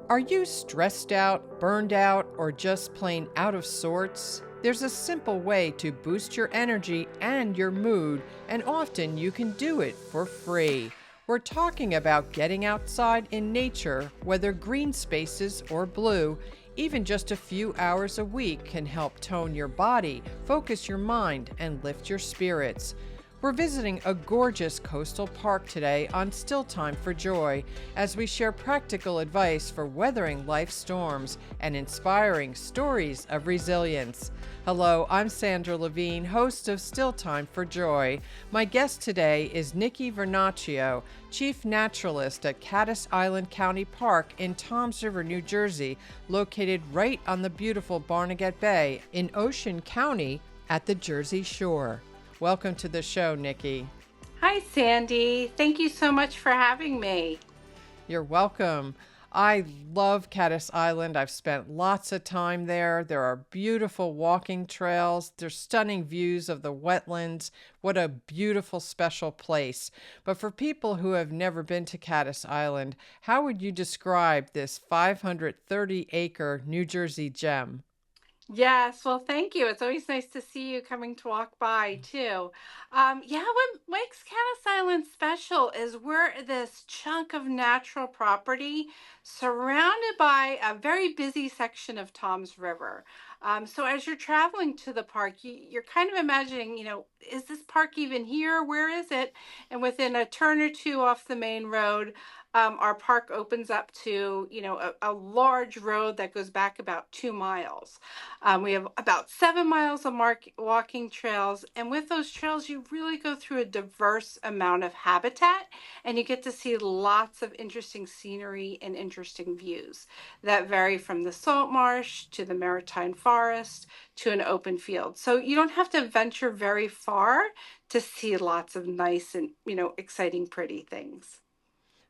Are you stressed out, burned out, or just plain out of sorts? There's a simple way to boost your energy and your mood, and often you can do it for free. We're talking about getting outside in nature, whether green spaces or blue. Even just a few hours a week can help tone your body, focus your mind, and lift your spirits. We're visiting a gorgeous coastal park today on Still Time for Joy as we share practical advice for weathering life's storms and inspiring stories of resilience. Hello, I'm Sandra Levine, host of Still Time for Joy. My guest today is Nikki Vernachio, Chief Naturalist at Cattus Island County Park in Toms River, New Jersey, located right on the beautiful Barnegat Bay in Ocean County at the Jersey Shore. Welcome to the show, Nikki. Hi, Sandy. Thank you so much for having me. You're welcome. I love Cattus Island. I've spent lots of time there. There are beautiful walking trails. There's stunning views of the wetlands. What a beautiful, special place. But for people who have never been to Cattus Island, how would you describe this 530-acre New Jersey gem? Yes, well, thank you. It's always nice to see you coming to walk by, too. What makes Cattus Island special is we're this chunk of natural property surrounded by a very busy section of Tom's River. So as you're traveling to the park, you're kind of imagining, is this park even here? Where is it? And within a turn or two off the main road, our park opens up to, a large road that goes back about 2 miles. We have about 7 miles of walking trails. And with those trails, you really go through a diverse amount of habitat and you get to see lots of interesting scenery and interesting views that vary from the salt marsh to the maritime forest to an open field. So you don't have to venture very far to see lots of nice and, exciting, pretty things.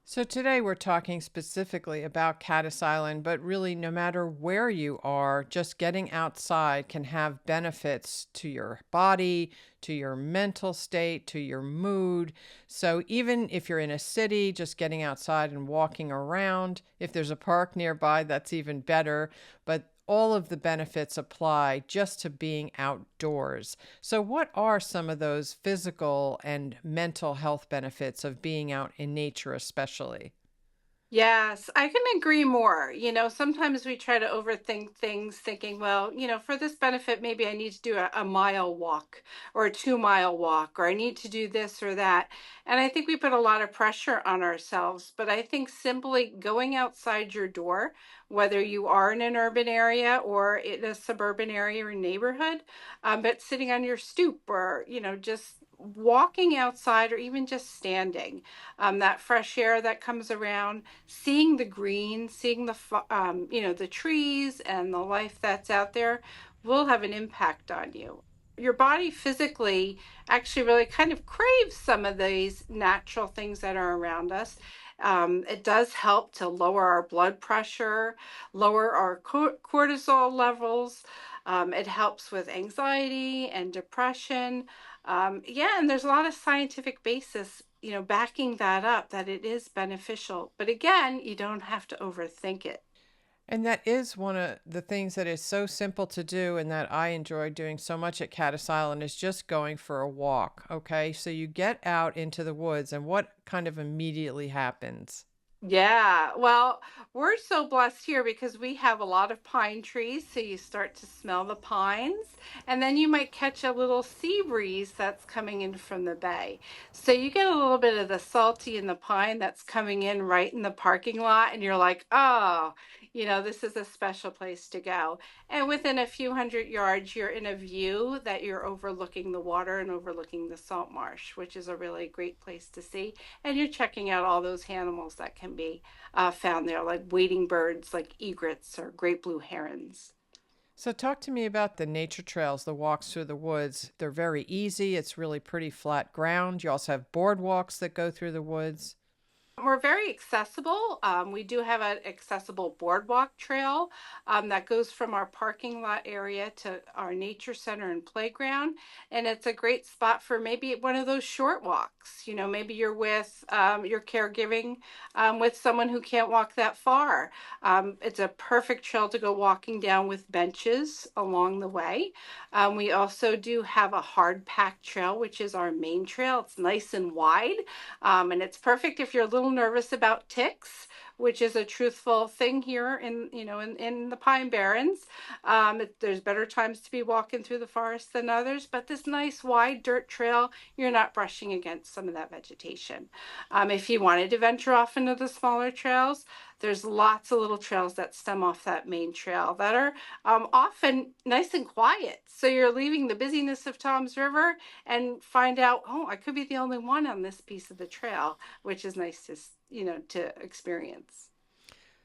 So today we're talking specifically about Cattus Island, but really no matter where you are, just getting outside can have benefits to your body, to your mental state, to your mood. So even if you're in a city, just getting outside and walking around, if there's a park nearby, that's even better. But all of the benefits apply just to being outdoors. So, what are some of those physical and mental health benefits of being out in nature, especially? Yes, I can agree more. Sometimes we try to overthink things thinking, well, for this benefit, maybe I need to do a mile walk or a 2 mile walk, or I need to do this or that. And I think we put a lot of pressure on ourselves. But I think simply going outside your door, whether you are in an urban area or in a suburban area or neighborhood, but sitting on your stoop or, just walking outside or even just standing, that fresh air that comes around, seeing the green, seeing the trees and the life that's out there will have an impact on you. Your body physically actually really kind of craves some of these natural things that are around us. It does help to lower our blood pressure, lower our cortisol levels. It helps with anxiety and depression. And there's a lot of scientific basis, backing that up, that it is beneficial. But again, you don't have to overthink it. And that is one of the things that is so simple to do and that I enjoy doing so much at Cattus Island is just going for a walk. Okay. So you get out into the woods and what kind of immediately happens? Yeah, well, we're so blessed here because we have a lot of pine trees. So you start to smell the pines, and then you might catch a little sea breeze that's coming in from the bay. So you get a little bit of the salty in the pine that's coming in right in the parking lot, and you're like, oh, this is a special place to go. And within a few hundred yards, you're in a view that you're overlooking the water and overlooking the salt marsh, which is a really great place to see. And you're checking out all those animals that can be found there, like wading birds like egrets or great blue herons. So talk to me about the nature trails, the walks through the woods. They're very easy. It's really pretty flat ground. You also have boardwalks that go through the woods. We're very accessible. We do have an accessible boardwalk trail that goes from our parking lot area to our nature center and playground. And it's a great spot for maybe one of those short walks. You know, maybe you're with your caregiving with someone who can't walk that far. It's a perfect trail to go walking down with benches along the way. We also do have a hard packed trail, which is our main trail. It's nice and wide. And it's perfect if you're a little nervous about ticks, which is a truthful thing here in, in the Pine Barrens. There's better times to be walking through the forest than others, but this nice wide dirt trail, you're not brushing against some of that vegetation. If you wanted to venture off into the smaller trails, there's lots of little trails that stem off that main trail that are often nice and quiet. So you're leaving the busyness of Tom's River and find out, oh, I could be the only one on this piece of the trail, which is nice to, to experience.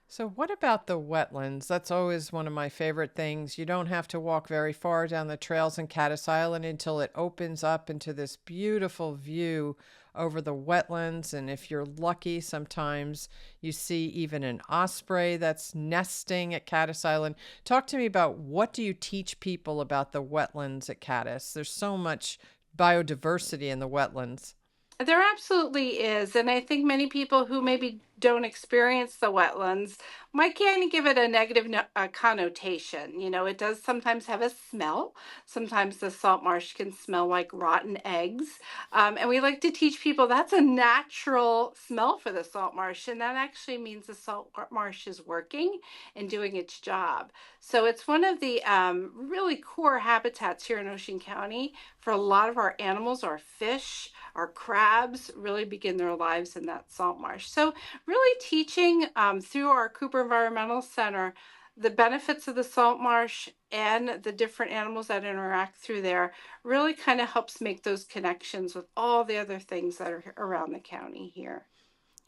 So, what about the wetlands? That's always one of my favorite things. You don't have to walk very far down the trails in Cattus Island until it opens up into this beautiful view over the wetlands. And if you're lucky, sometimes you see even an osprey that's nesting at Cattus Island. Talk to me about, what do you teach people about the wetlands at Cattus? There's so much biodiversity in the wetlands. There absolutely is. And I think many people who maybe don't experience the wetlands might kind of give it a negative connotation. You know, it does sometimes have a smell. Sometimes the salt marsh can smell like rotten eggs. And we like to teach people that's a natural smell for the salt marsh. And that actually means the salt marsh is working and doing its job. So it's one of the really core habitats here in Ocean County for a lot of our animals. Our fish, our crabs really begin their lives in that salt marsh. So really teaching through our Cooper Environmental Center the benefits of the salt marsh and the different animals that interact through there really kind of helps make those connections with all the other things that are around the county here.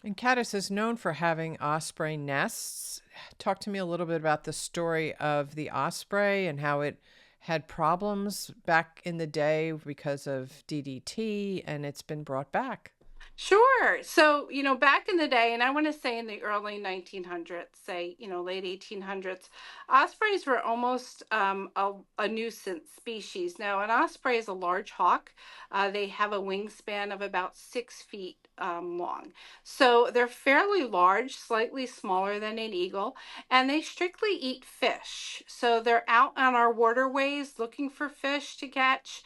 And Cattus is known for having osprey nests. Talk to me a little bit about the story of the osprey and how it had problems back in the day because of DDT, and it's been brought back. Sure. So, back in the day, and I want to say in the early 1900s, say, late 1800s, ospreys were almost a nuisance species. Now, an osprey is a large hawk. They have a wingspan of about 6 feet long. So they're fairly large, slightly smaller than an eagle, and they strictly eat fish. So they're out on our waterways looking for fish to catch,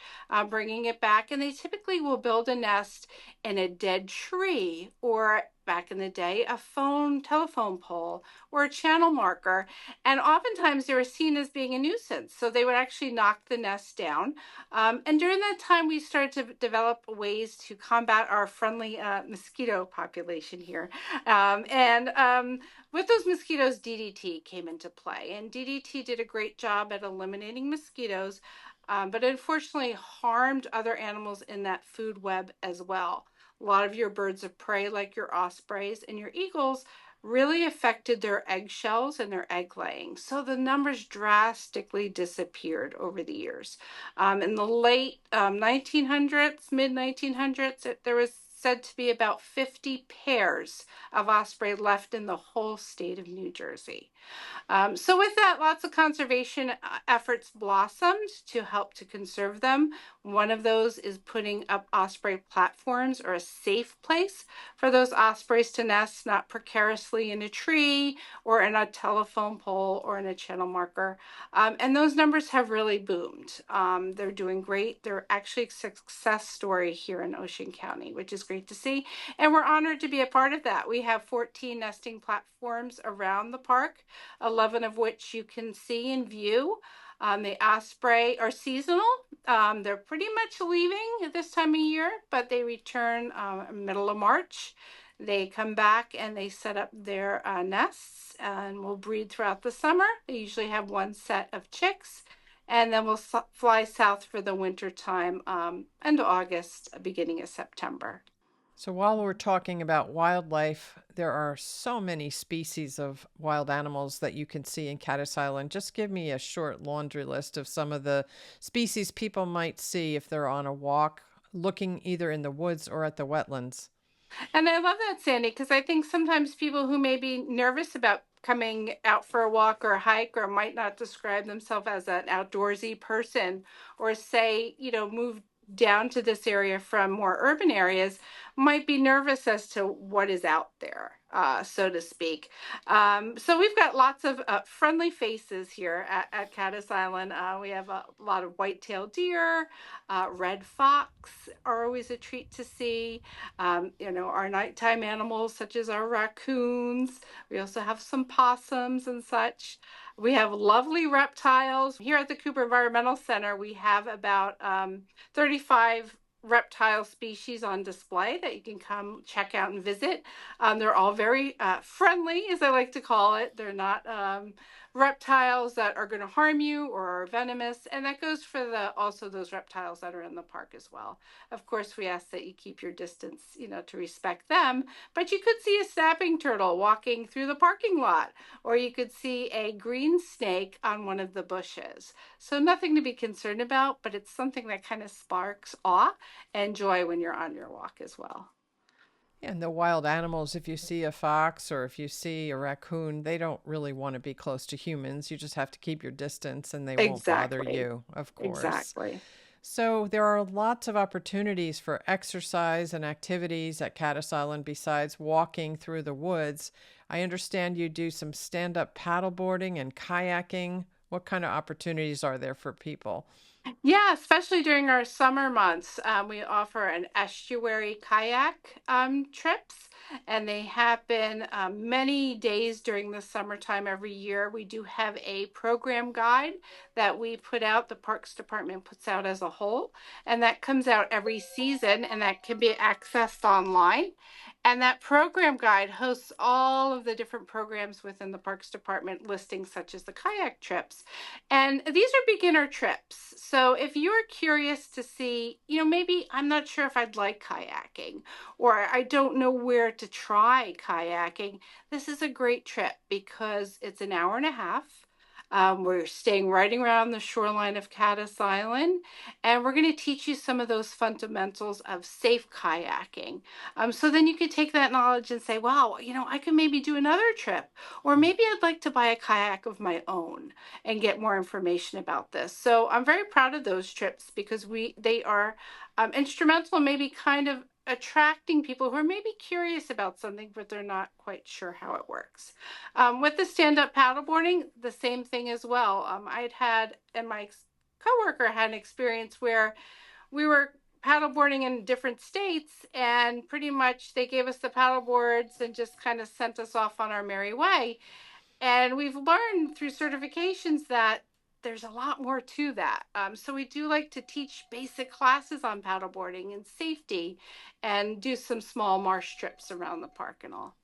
bringing it back, and they typically will build a nest in a dead tree, or back in the day, a telephone pole, or a channel marker. And oftentimes they were seen as being a nuisance. So they would actually knock the nest down. And during that time, we started to develop ways to combat our friendly mosquito population here. With those mosquitoes, DDT came into play. And DDT did a great job at eliminating mosquitoes, but unfortunately harmed other animals in that food web as well. A lot of your birds of prey, like your ospreys and your eagles, really affected their eggshells and their egg laying. So the numbers drastically disappeared over the years. In the late 1900s, mid 1900s, there was said to be about 50 pairs of osprey left in the whole state of New Jersey. So with that, lots of conservation efforts blossomed to help to conserve them. One of those is putting up osprey platforms, or a safe place for those ospreys to nest, not precariously in a tree or in a telephone pole or in a channel marker. And those numbers have really boomed. They're doing great. They're actually a success story here in Ocean County, which is great to see. And we're honored to be a part of that. We have 14 nesting platforms around the park, 11 of which you can see and view. The osprey are seasonal. They're pretty much leaving at this time of year, but they return middle of March. They come back and they set up their nests and will breed throughout the summer. They usually have one set of chicks, and then we'll fly south for the winter time, end of August, beginning of September. So, while we're talking about wildlife, there are so many species of wild animals that you can see in Cattus Island. Just give me a short laundry list of some of the species people might see if they're on a walk looking either in the woods or at the wetlands. And I love that, Sandy, because I think sometimes people who may be nervous about coming out for a walk or a hike or might not describe themselves as an outdoorsy person or say, move down to this area from more urban areas might be nervous as to what is out there, so to speak. So we've got lots of friendly faces here at Cattus Island. We have a lot of white-tailed deer, red fox are always a treat to see. Our nighttime animals, such as our raccoons. We also have some possums and such. We have lovely reptiles. Here at the Cooper Environmental Center, we have about 35 reptile species on display that you can come check out and visit. They're all very friendly, as I like to call it. They're not reptiles that are going to harm you or are venomous, and that goes for the also those reptiles that are in the park as well. Of course, we ask that you keep your distance, to respect them, but you could see a snapping turtle walking through the parking lot, or you could see a green snake on one of the bushes. So nothing to be concerned about, but it's something that kind of sparks awe and joy when you're on your walk as well. And the wild animals, if you see a fox or if you see a raccoon, they don't really want to be close to humans. You just have to keep your distance and they won't bother Exactly. you, of course. Exactly. So there are lots of opportunities for exercise and activities at Cattus Island besides walking through the woods. I understand you do some stand-up paddleboarding and kayaking. What kind of opportunities are there for people? Yeah, especially during our summer months, we offer an estuary kayak trips, and they happen many days during the summertime every year. We do have a program guide that we put out, the Parks Department puts out as a whole, and that comes out every season, and that can be accessed online. And that program guide hosts all of the different programs within the Parks Department, listings such as the kayak trips. And these are beginner trips. So if you're curious to see, maybe I'm not sure if I'd like kayaking or I don't know where to try kayaking, this is a great trip because it's an hour and a half. We're staying right around the shoreline of Cattus Island, and we're going to teach you some of those fundamentals of safe kayaking. So then you could take that knowledge and say, wow, I could maybe do another trip, or maybe I'd like to buy a kayak of my own and get more information about this. So I'm very proud of those trips because they are instrumental in maybe kind of attracting people who are maybe curious about something, but they're not quite sure how it works. With the stand-up paddleboarding, the same thing as well. And my coworker had an experience where we were paddleboarding in different states, and pretty much they gave us the paddle boards and just kind of sent us off on our merry way. And we've learned through certifications that there's a lot more to that. So we do like to teach basic classes on paddleboarding and safety and do some small marsh trips around the park and all.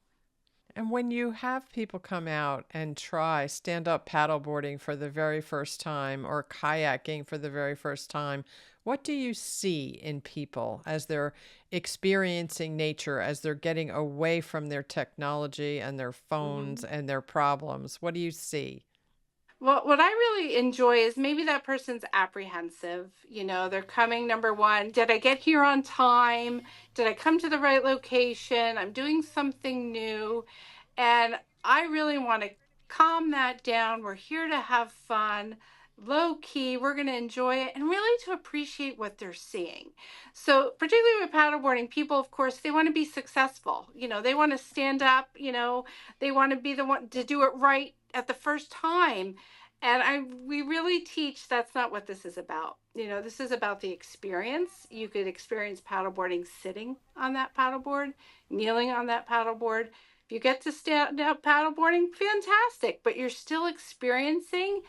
And when you have people come out and try stand-up paddleboarding for the very first time or kayaking for the very first time, what do you see in people as they're experiencing nature, as they're getting away from their technology and their phones Mhm. and their problems? What do you see? Well, what I really enjoy is maybe that person's apprehensive. They're coming, number one, did I get here on time? Did I come to the right location? I'm doing something new. And I really want to calm that down. We're here to have fun, low key. We're going to enjoy it and really to appreciate what they're seeing. So, particularly with paddleboarding, people, of course, they want to be successful. They want to stand up, they want to be the one to do it right at the first time. And we really teach that's not what this is about. This is about the experience. You could experience paddleboarding sitting on that paddleboard, kneeling on that paddleboard. If you get to stand up paddleboarding, fantastic, but you're still experiencing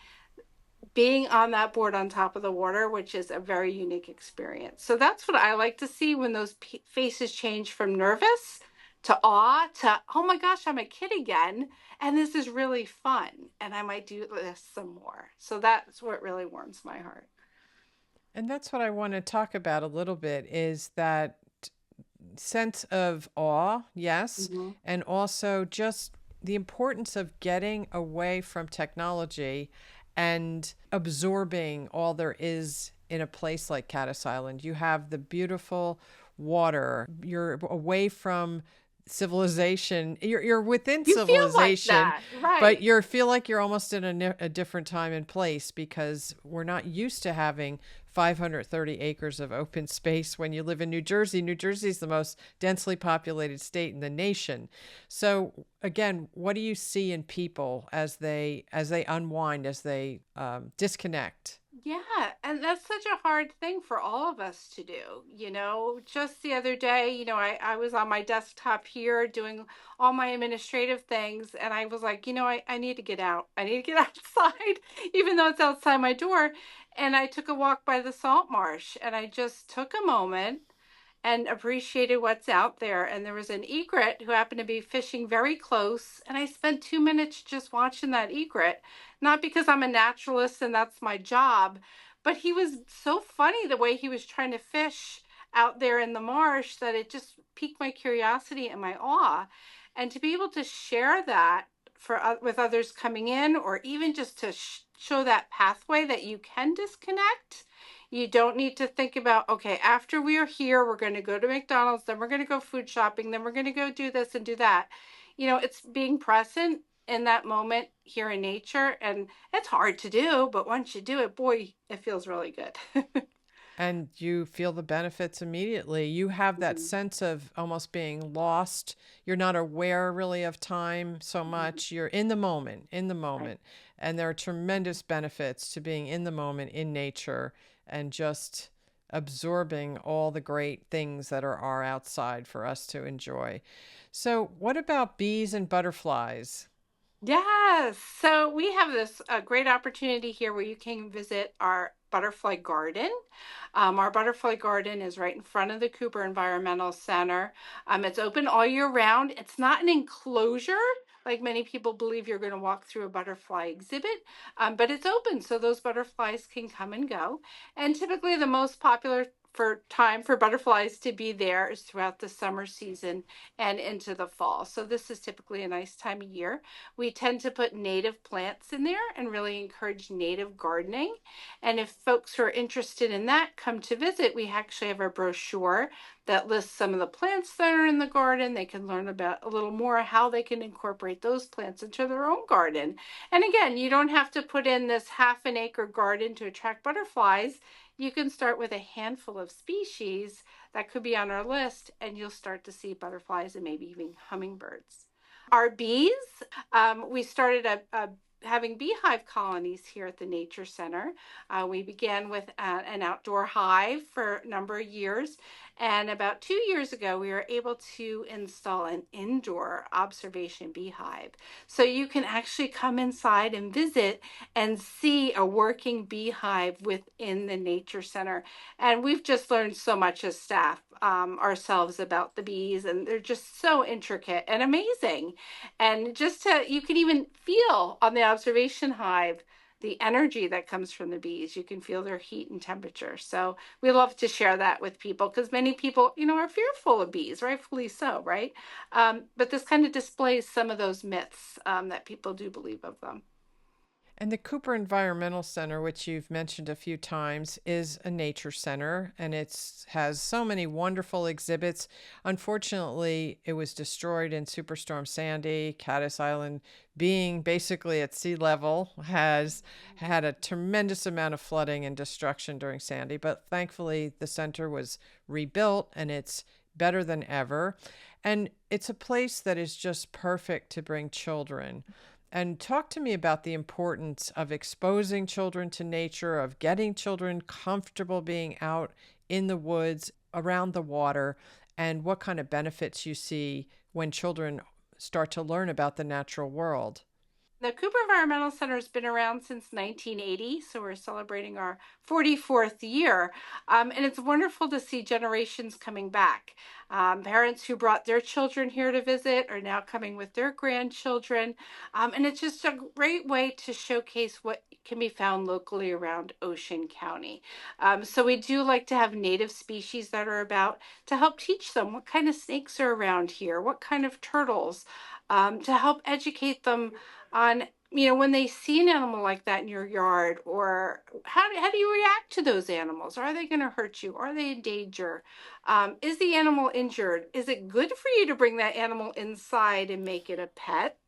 being on that board on top of the water, which is a very unique experience. So that's what I like to see when those faces change from nervous to awe to, oh my gosh, I'm a kid again. And this is really fun. And I might do this some more. So that's what really warms my heart. And that's what I want to talk about a little bit is that sense of awe, yes, Mm-hmm. and also just the importance of getting away from technology and absorbing all there is in a place like Cattus Island. You have the beautiful water. You're away from civilization. You're within You feel like civilization, that, but right? you feel like you're almost in a different time and place because we're not used to having 530 acres of open space when you live in New Jersey. New Jersey is the most densely populated state in the nation. So again, what do you see in people as they unwind, as they disconnect? Yeah, and that's such a hard thing for all of us to do. Just the other day, I was on my desktop here doing all my administrative things, and I was like, I need to get out. I need to get outside, even though it's outside my door. And I took a walk by the salt marsh, and I just took a moment and appreciated what's out there. And there was an egret who happened to be fishing very close. And I spent 2 minutes just watching that egret, not because I'm a naturalist and that's my job, but he was so funny the way he was trying to fish out there in the marsh that it just piqued my curiosity and my awe. And to be able to share that with others coming in, or even just to show that pathway that you can disconnect. You don't need to think about, okay, after we are here, we're going to go to McDonald's, then we're going to go food shopping, then we're going to go do this and do that. It's being present in that moment here in nature. And it's hard to do, but once you do it, boy, it feels really good. And you feel the benefits immediately. You have that Mhm. sense of almost being lost. You're not aware really of time so Mhm. much. You're in the moment, in the Right. moment. And there are tremendous benefits to being in the moment in nature and just absorbing all the great things that are outside for us to enjoy. So, what about bees and butterflies? Yes. So we have this great opportunity here where you can visit our butterfly garden. Our butterfly garden is right in front of the Cooper Environmental Center. It's open all year round. It's not an enclosure like many people believe you're going to walk through a butterfly exhibit, but it's open so those butterflies can come and go. And typically, the most popular time for butterflies to be there is throughout the summer season and into the fall. So this is typically a nice time of year. We tend to put native plants in there and really encourage native gardening. And if folks who are interested in that come to visit, we actually have a brochure that lists some of the plants that are in the garden. They can learn about a little more how they can incorporate those plants into their own garden. And again, you don't have to put in this half an acre garden to attract butterflies. You can start with a handful of species that could be on our list, and you'll start to see butterflies and maybe even hummingbirds. Our bees, we started having beehive colonies here at the Nature Center. We began with an outdoor hive for a number of years. And about 2 years ago, we were able to install an indoor observation beehive. So you can actually come inside and visit and see a working beehive within the Nature Center. And we've just learned so much as staff ourselves about the bees, and they're just so intricate and amazing. And you can even feel on the observation hive the energy that comes from the bees. You can feel their heat and temperature. So we love to share that with people because many people, are fearful of bees, rightfully so, right? But this kind of displays some of those myths that people do believe of them. And the Cooper Environmental Center, which you've mentioned a few times, is a nature center and it has so many wonderful exhibits. Unfortunately, it was destroyed in Superstorm Sandy. Cattus Island, being basically at sea level, has had a tremendous amount of flooding and destruction during Sandy. But thankfully, the center was rebuilt and it's better than ever. And it's a place that is just perfect to bring children. And talk to me about the importance of exposing children to nature, of getting children comfortable being out in the woods, around the water, and what kind of benefits you see when children start to learn about the natural world. The Cooper Environmental Center has been around since 1980, so we're celebrating our 44th year. And it's wonderful to see generations coming back. Parents who brought their children here to visit are now coming with their grandchildren. And it's just a great way to showcase what can be found locally around Ocean County. So we do like to have native species that are about to help teach them what kind of snakes are around here, what kind of turtles, to help educate them on when they see an animal like that in your yard, or how do you react to those animals? Are they going to hurt you? Are they in danger? Is the animal injured? Is it good for you to bring that animal inside and make it a pet?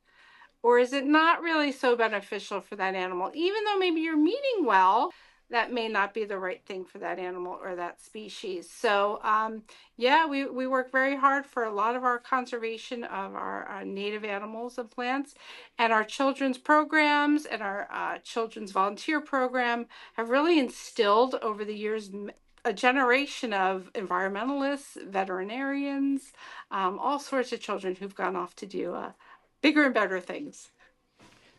Or is it not really so beneficial for that animal? Even though maybe you're meaning well, that may not be the right thing for that animal or that species. So, yeah, we work very hard for a lot of our conservation of our native animals and plants. And our children's programs and our children's volunteer program have really instilled over the years a generation of environmentalists, veterinarians, all sorts of children who've gone off to do bigger and better things.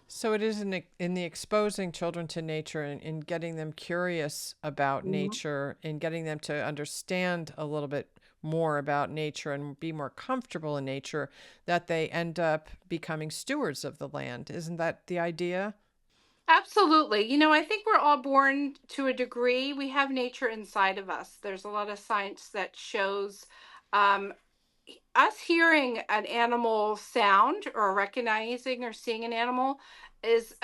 So it is in the exposing children to nature and in getting them curious about Mhm. nature and getting them to understand a little bit more about nature and be more comfortable in nature that they end up becoming stewards of the land. Isn't that the idea? Absolutely. I think we're all born to a degree. We have nature inside of us. There's a lot of science that shows um, us hearing an animal sound or recognizing or seeing an animal is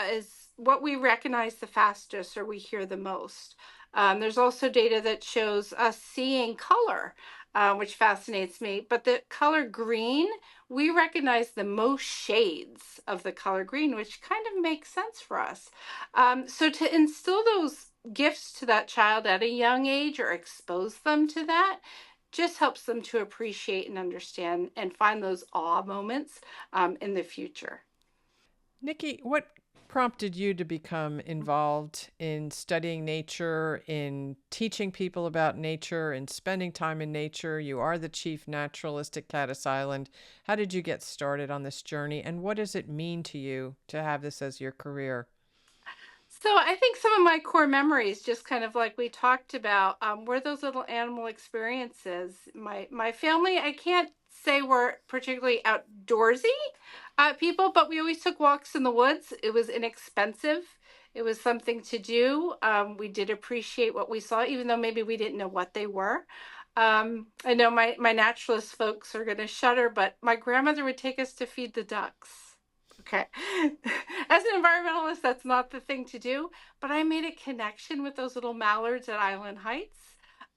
what we recognize the fastest or we hear the most. There's also data that shows us seeing color, which fascinates me. But the color green, we recognize the most shades of the color green, which kind of makes sense for us. So to instill those gifts to that child at a young age or expose them to that just helps them to appreciate and understand and find those awe moments in the future. Nikki, what prompted you to become involved in studying nature, in teaching people about nature, and spending time in nature? You are the chief naturalist at Cattus Island. How did you get started on this journey, and what does it mean to you to have this as your career? So I think some of my core memories, just kind of like we talked about, were those little animal experiences. My family, I can't say we're particularly outdoorsy people, but we always took walks in the woods. It was inexpensive. It was something to do. We did appreciate what we saw, even though maybe we didn't know what they were. I know my naturalist folks are going to shudder, but my grandmother would take us to feed the ducks. Okay. As an environmentalist, that's not the thing to do, but I made a connection with those little mallards at Island Heights.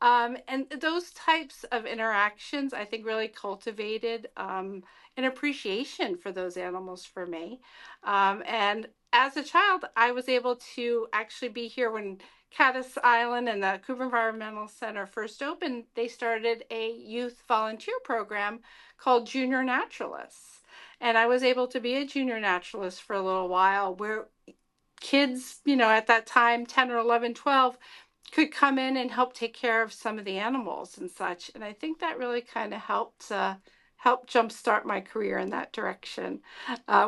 And those types of interactions, I think, really cultivated an appreciation for those animals for me. And as a child, I was able to actually be here when Cattus Island and the Cooper Environmental Center first opened. They started a youth volunteer program called Junior Naturalists. And I was able to be a junior naturalist for a little while where kids, at that time, 10 or 11, 12, could come in and help take care of some of the animals and such. And I think that really kind of help jumpstart my career in that direction.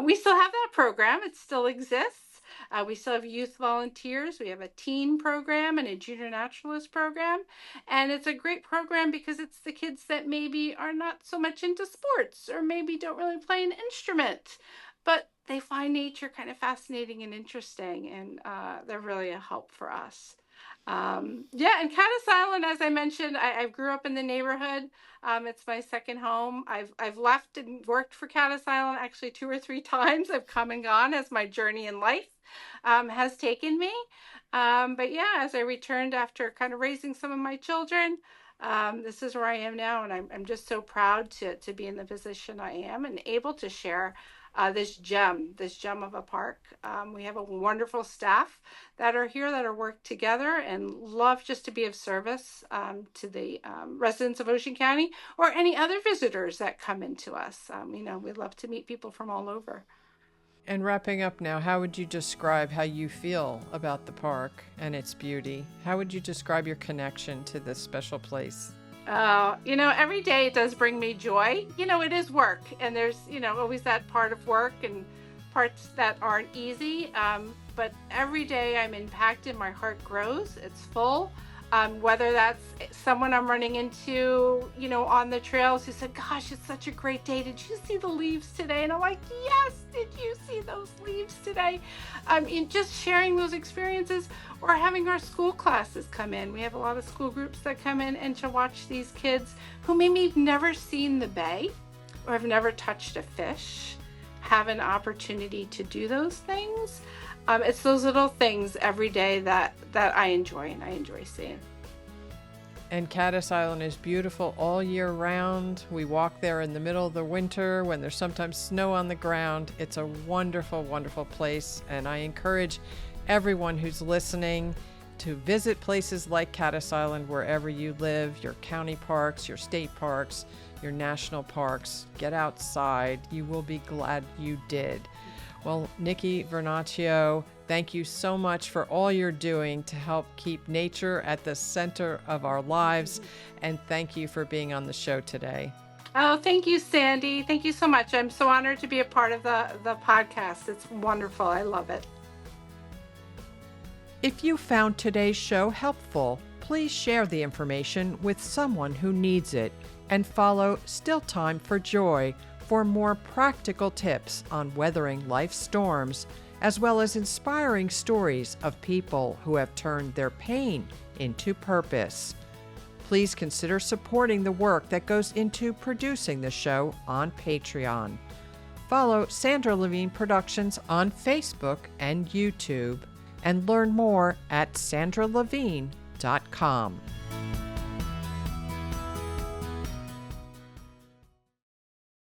We still have that program. It still exists. We still have youth volunteers. We have a teen program and a junior naturalist program. And it's a great program because it's the kids that maybe are not so much into sports or maybe don't really play an instrument, but they find nature kind of fascinating and interesting. And they're really a help for us. Yeah, and Cattus Island, as I mentioned, I grew up in the neighborhood. It's my second home. I've left and worked for Cattus Island actually 2 or 3 times. I've come and gone as my journey in life has taken me. But yeah, as I returned after kind of raising some of my children, this is where I am now, and I'm just so proud to be in the position I am and able to share this gem of a park. We have a wonderful staff that are here that are worked together and love just to be of service to the residents of Ocean County or any other visitors that come into us. We love to meet people from all over. And wrapping up now, how would you describe how you feel about the park and its beauty? How would you describe your connection to this special place? Every day it does bring me joy. It is work, and there's, always that part of work and parts that aren't easy. But every day I'm impacted, my heart grows, it's full. Whether that's someone I'm running into, on the trails who said, "Gosh, it's such a great day. Did you see the leaves today?" And I'm like, "Yes, did you see those leaves today?" Just sharing those experiences or having our school classes come in. We have a lot of school groups that come in and to watch these kids who maybe have never seen the bay or have never touched a fish have an opportunity to do those things. It's those little things every day that I enjoy, and I enjoy seeing. And Cattus Island is beautiful all year round. We walk there in the middle of the winter when there's sometimes snow on the ground. It's a wonderful, wonderful place. And I encourage everyone who's listening to visit places like Cattus Island wherever you live, your county parks, your state parks, your national parks. Get outside. You will be glad you did. Well, Nikki Vernachio, thank you so much for all you're doing to help keep nature at the center of our lives. And thank you for being on the show today. Oh, thank you, Sandy. Thank you so much. I'm so honored to be a part of the podcast. It's wonderful. I love it. If you found today's show helpful, please share the information with someone who needs it and follow Still Time for Joy for more practical tips on weathering life's storms, as well as inspiring stories of people who have turned their pain into purpose. Please consider supporting the work that goes into producing the show on Patreon. Follow Sandra Levine Productions on Facebook and YouTube, and learn more at sandralevine.com.